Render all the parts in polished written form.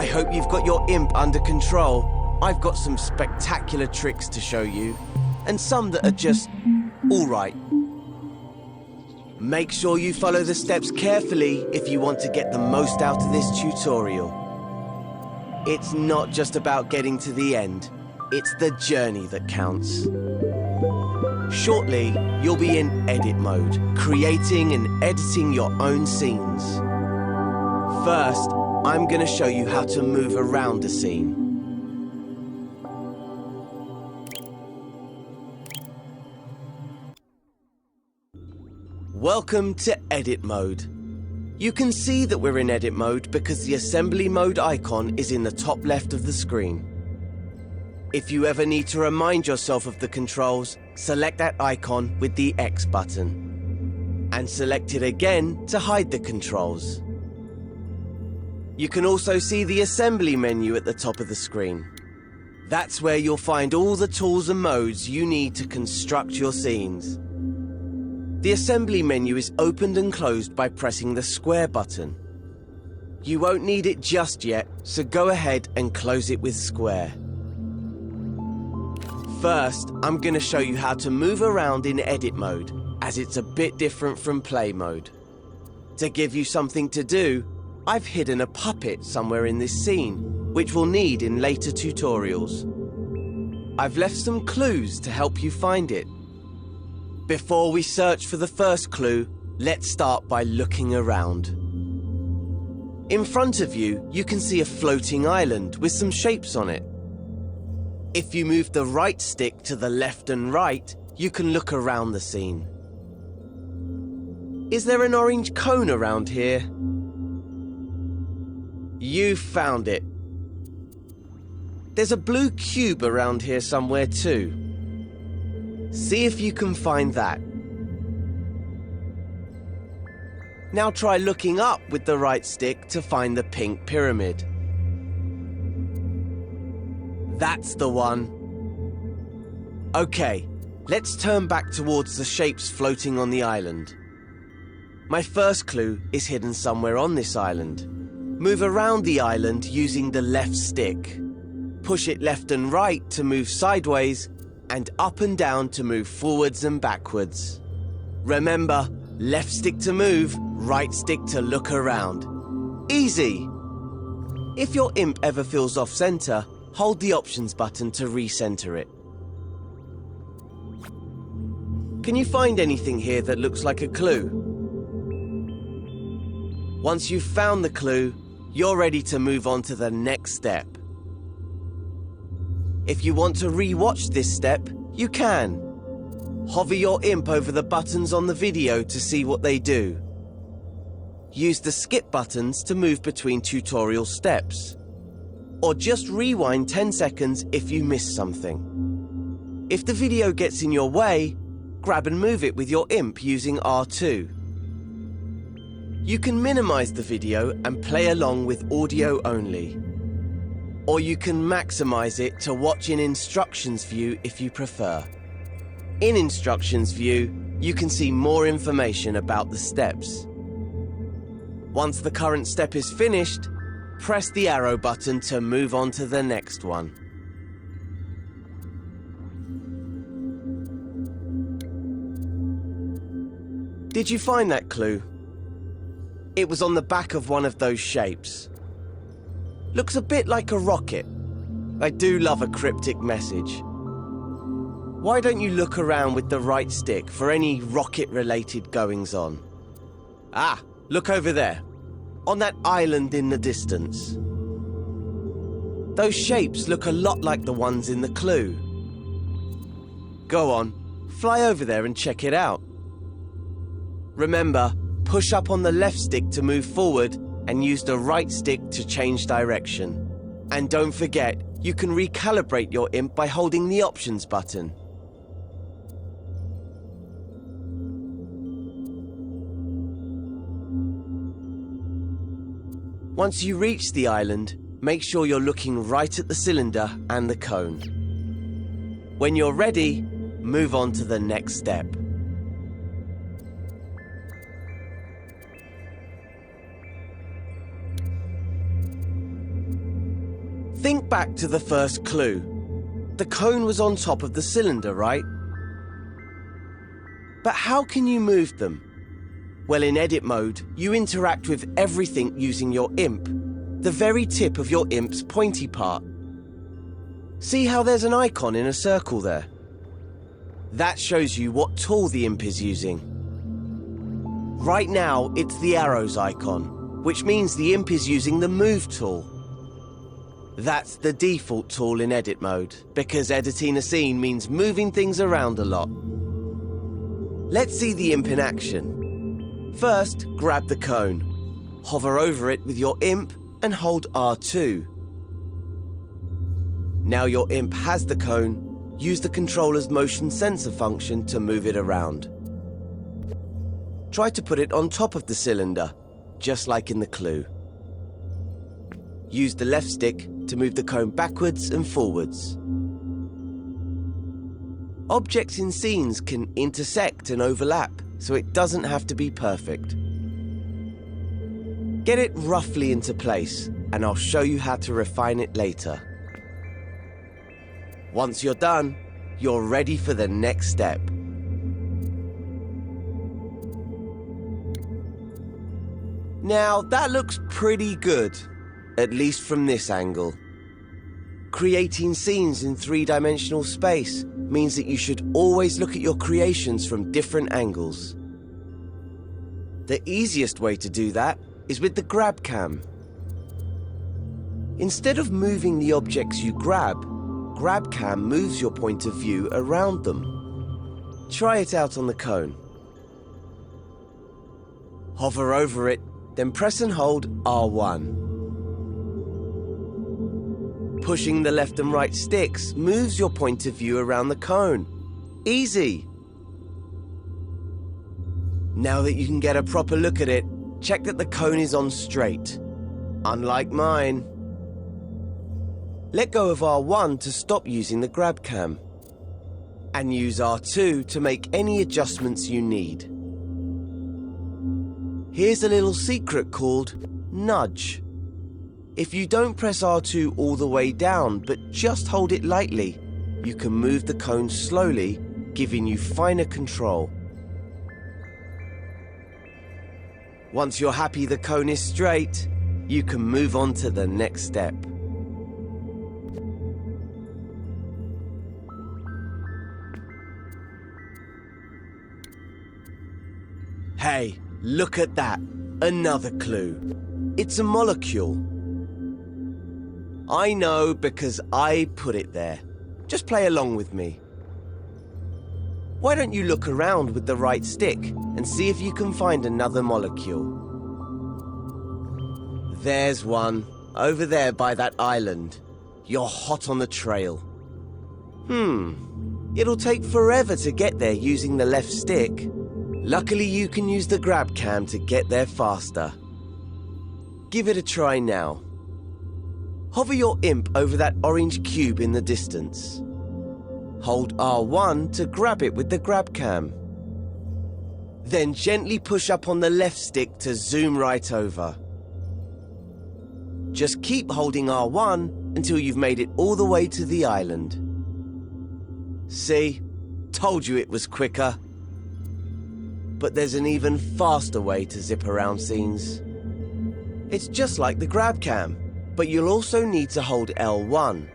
I hope you've got your imp under control. I've got some spectacular tricks to show you, and some that are just alright. Make sure you follow the steps carefully if you want to get the most out of this tutorial. It's not just about getting to the end, it's the journey that counts. Shortly, you'll be in edit mode, creating and editing your own scenes. First, I'm going to show you how to move around a scene. Welcome to edit mode. You can see that we're in edit mode because the assembly mode icon is in the top left of the screen. If you ever need to remind yourself of the controls, select that icon with the X button. And select it again to hide the controls. You can also see the assembly menu at the top of the screen. That's where you'll find all the tools and modes you need to construct your scenes. The assembly menu is opened and closed by pressing the square button. You won't need it just yet, so go ahead and close it with square. First, I'm going to show you how to move around in edit mode, as it's a bit different from play mode. To give you something to do, I've hidden a puppet somewhere in this scene, which we'll need in later tutorials. I've left some clues to help you find it. Before we search for the first clue, let's start by looking around. In front of you, you can see a floating island with some shapes on it. If you move the right stick to the left and right, you can look around the scene. Is there an orange cone around here? You found it. There's a blue cube around here somewhere too. See if you can find that. Now try looking up with the right stick to find the pink pyramid. That's the one. Okay, let's turn back towards the shapes floating on the island. My first clue is hidden somewhere on this island. Move around the island using the left stick. Push it left and right to move sideways, and up and down to move forwards and backwards. Remember, left stick to move, right stick to look around. Easy! If your imp ever feels off-center, hold the options button to recenter it. Can you find anything here that looks like a clue? Once you've found the clue, you're ready to move on to the next step. If you want to re-watch this step, you can. Hover your imp over the buttons on the video to see what they do. Use the skip buttons to move between tutorial steps. Or just rewind 10 seconds if you miss something. If the video gets in your way, grab and move it with your imp using R2. You can minimize the video and play along with audio only. Or you can maximize it to watch in instructions view if you prefer. In instructions view, you can see more information about the steps. Once the current step is finished, press the arrow button to move on to the next one. Did you find that clue? It was on the back of one of those shapes. Looks a bit like a rocket. I do love a cryptic message. Why don't you look around with the right stick for any rocket-related goings-on? Ah, look over there, on that island in the distance. Those shapes look a lot like the ones in the clue. Go on, fly over there and check it out. Remember, push up on the left stick to move forward and use the right stick to change direction. And don't forget, you can recalibrate your imp by holding the options button. Once you reach the island, make sure you're looking right at the cylinder and the cone. When you're ready, move on to the next step. Think back to the first clue. The cone was on top of the cylinder, right? But how can you move them? Well, in edit mode, you interact with everything using your imp, the very tip of your imp's pointy part. See how there's an icon in a circle there? That shows you what tool the imp is using. Right now, it's the arrows icon, which means the imp is using the move tool. That's the default tool in edit mode, because editing a scene means moving things around a lot. Let's see the imp in action. First, grab the cone. Hover over it with your imp and hold R2. Now your imp has the cone, use the controller's motion sensor function to move it around. Try to put it on top of the cylinder, just like in the clue. Use the left stick to move the cone backwards and forwards. Objects in scenes can intersect and overlap, so it doesn't have to be perfect. Get it roughly into place, and I'll show you how to refine it later. Once you're done, you're ready for the next step. Now, that looks pretty good, at least from this angle. Creating scenes in three-dimensional space means that you should always look at your creations from different angles. The easiest way to do that is with the grab cam. Instead of moving the objects you grab cam moves your point of view around them. Try it out on the cone. Hover over it, then press and hold R1. Pushing the left and right sticks moves your point of view around the cone. Easy! Now that you can get a proper look at it, check that the cone is on straight. Unlike mine. Let go of R1 to stop using the grab cam. And use R2 to make any adjustments you need. Here's a little secret called nudge. If you don't press R2 all the way down, but just hold it lightly, you can move the cone slowly, giving you finer control. Once you're happy the cone is straight, you can move on to the next step. Hey, look at that! Another clue. It's a molecule. I know because I put it there. Just play along with me. Why don't you look around with the right stick and see if you can find another molecule? There's one, over there by that island. You're hot on the trail. It'll take forever to get there using the left stick. Luckily you can use the grab cam to get there faster. Give it a try now. Hover your imp over that orange cube in the distance. Hold R1 to grab it with the grab cam. Then gently push up on the left stick to zoom right over. Just keep holding R1 until you've made it all the way to the island. See? Told you it was quicker. But there's an even faster way to zip around scenes. It's just like the grab cam, but you'll also need to hold L1.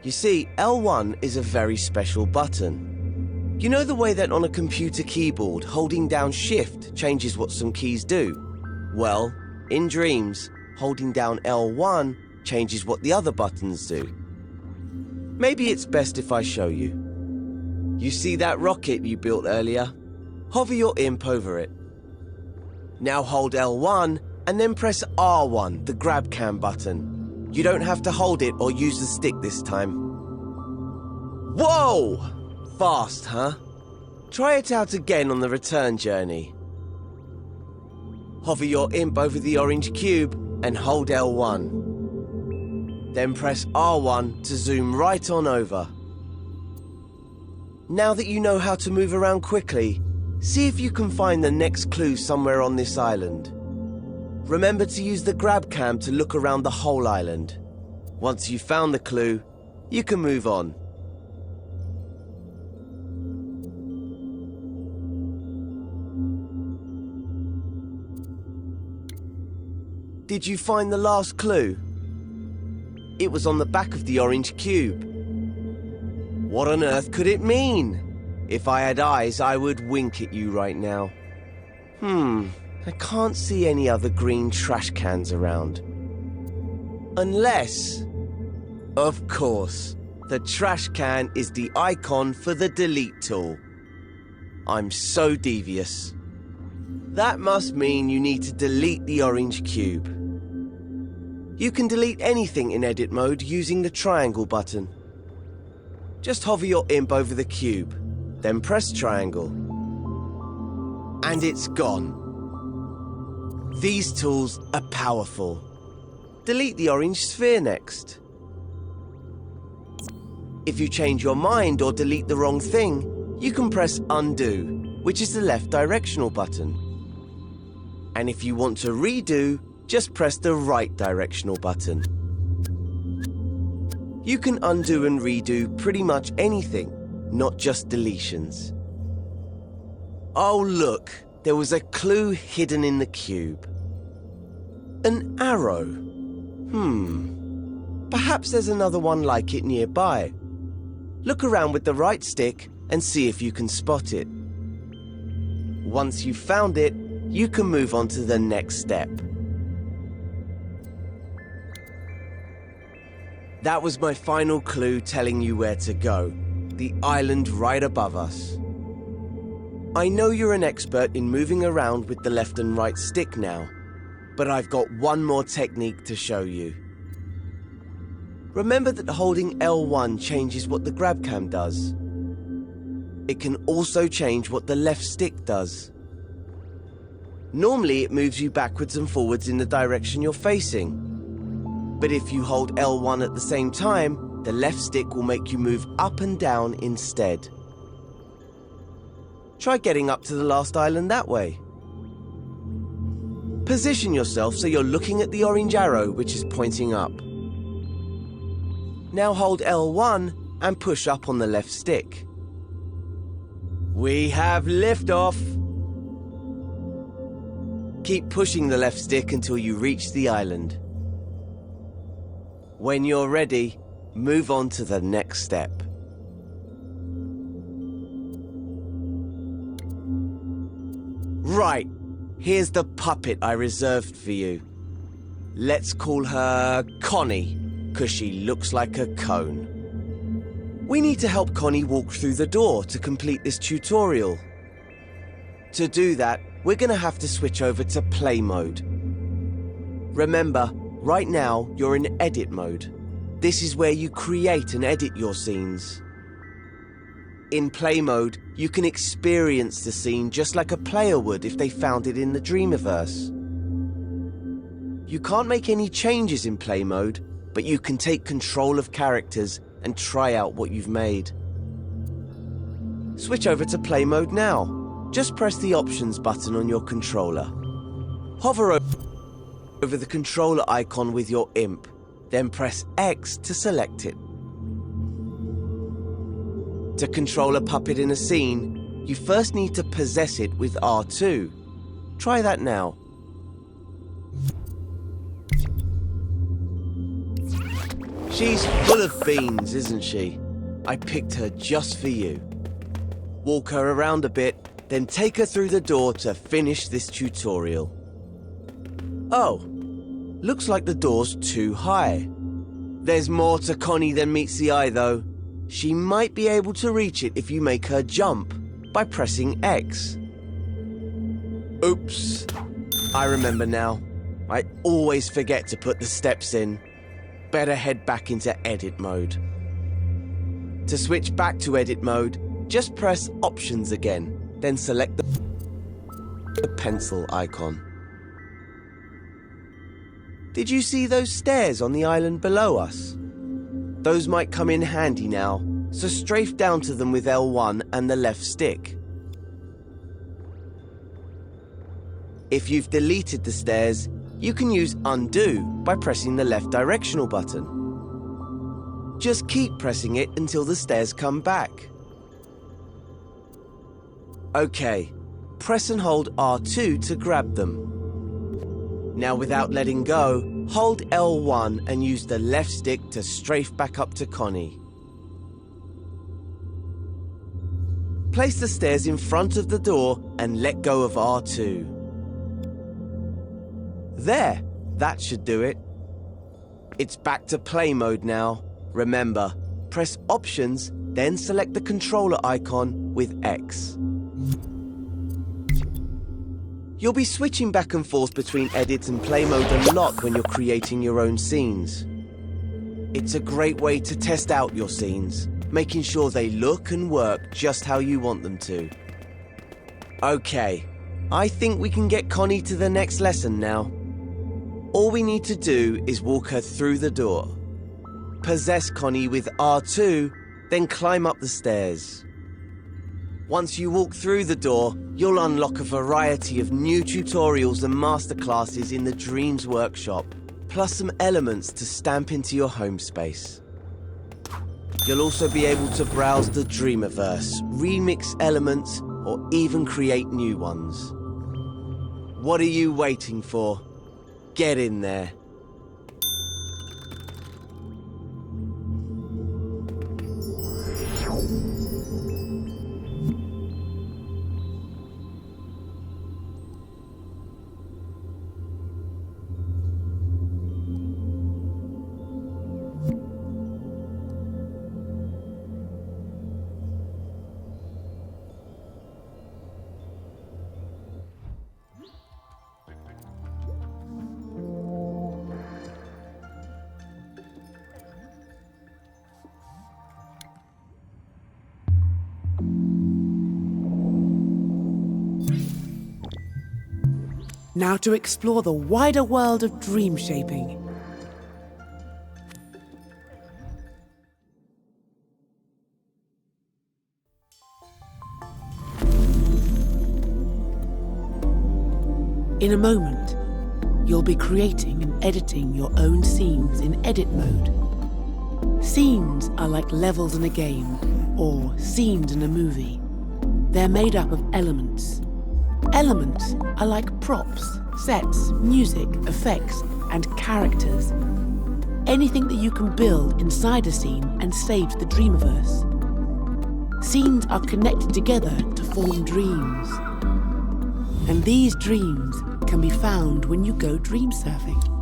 You see, L1 is a very special button. You know the way that on a computer keyboard, holding down Shift changes what some keys do? Well, in Dreams, holding down L1 changes what the other buttons do. Maybe it's best if I show you. You see that rocket you built earlier? Hover your imp over it. Now hold L1 and then press R1, the grab cam button. You don't have to hold it or use the stick this time. Whoa! Fast, huh? Try it out again on the return journey. Hover your imp over the orange cube and hold L1. Then press R1 to zoom right on over. Now that you know how to move around quickly, see if you can find the next clue somewhere on this island. Remember to use the grab cam to look around the whole island. Once you've found the clue, you can move on. Did you find the last clue? It was on the back of the orange cube. What on earth could it mean? If I had eyes, I would wink at you right now. I can't see any other green trash cans around. Unless... Of course, the trash can is the icon for the delete tool. I'm so devious. That must mean you need to delete the orange cube. You can delete anything in edit mode using the triangle button. Just hover your imp over the cube, then press triangle. And it's gone. These tools are powerful. Delete the orange sphere next. If you change your mind or delete the wrong thing, you can press undo, which is the left directional button. And if you want to redo, just press the right directional button. You can undo and redo pretty much anything, not just deletions. Oh look, there was a clue hidden in the cube. An arrow. Perhaps there's another one like it nearby. Look around with the right stick and see if you can spot it. Once you've found it, you can move on to the next step. That was my final clue telling you where to go. The island right above us. I know you're an expert in moving around with the left and right stick now, but I've got one more technique to show you. Remember that holding L1 changes what the grab cam does. It can also change what the left stick does. Normally it moves you backwards and forwards in the direction you're facing. But if you hold L1 at the same time, the left stick will make you move up and down instead. Try getting up to the last island that way. Position yourself so you're looking at the orange arrow which is pointing up. Now hold L1 and push up on the left stick. We have liftoff! Keep pushing the left stick until you reach the island. When you're ready, move on to the next step. Right, here's the puppet I reserved for you. Let's call her Connie, 'cause she looks like a cone. We need to help Connie walk through the door to complete this tutorial. To do that, we're going to have to switch over to play mode. Remember, right now you're in edit mode. This is where you create and edit your scenes. In play mode, you can experience the scene just like a player would if they found it in the Dreamiverse. You can't make any changes in play mode, but you can take control of characters and try out what you've made. Switch over to play mode now. Just press the options button on your controller. Hover over the controller icon with your imp, then press X to select it. To control a puppet in a scene, you first need to possess it with R2. Try that now. She's full of beans, isn't she? I picked her just for you. Walk her around a bit, then take her through the door to finish this tutorial. Oh, looks like the door's too high. There's more to Connie than meets the eye though. She might be able to reach it if you make her jump by pressing X. Oops, I remember now. I always forget to put the steps in. Better head back into edit mode. To switch back to edit mode, just press options again, then select the pencil icon. Did you see those stairs on the island below us? Those might come in handy now, so strafe down to them with L1 and the left stick. If you've deleted the stairs, you can use undo by pressing the left directional button. Just keep pressing it until the stairs come back. Okay, press and hold R2 to grab them. Now without letting go, hold L1 and use the left stick to strafe back up to Connie. Place the stairs in front of the door and let go of R2. There, that should do it. It's back to play mode now. Remember, press Options, then select the controller icon with X. You'll be switching back and forth between edit and play mode a lot when you're creating your own scenes. It's a great way to test out your scenes, making sure they look and work just how you want them to. Okay, I think we can get Connie to the next lesson now. All we need to do is walk her through the door. Possess Connie with R2, then climb up the stairs. Once you walk through the door, you'll unlock a variety of new tutorials and masterclasses in the Dreams Workshop, plus some elements to stamp into your home space. You'll also be able to browse the Dreamiverse, remix elements, or even create new ones. What are you waiting for? Get in there. Now to explore the wider world of dream shaping. In a moment, you'll be creating and editing your own scenes in edit mode. Scenes are like levels in a game, or scenes in a movie. They're made up of elements. Elements are like props, sets, music, effects, and characters. Anything that you can build inside a scene and save to the Dreamiverse. Scenes are connected together to form dreams. And these dreams can be found when you go dream surfing.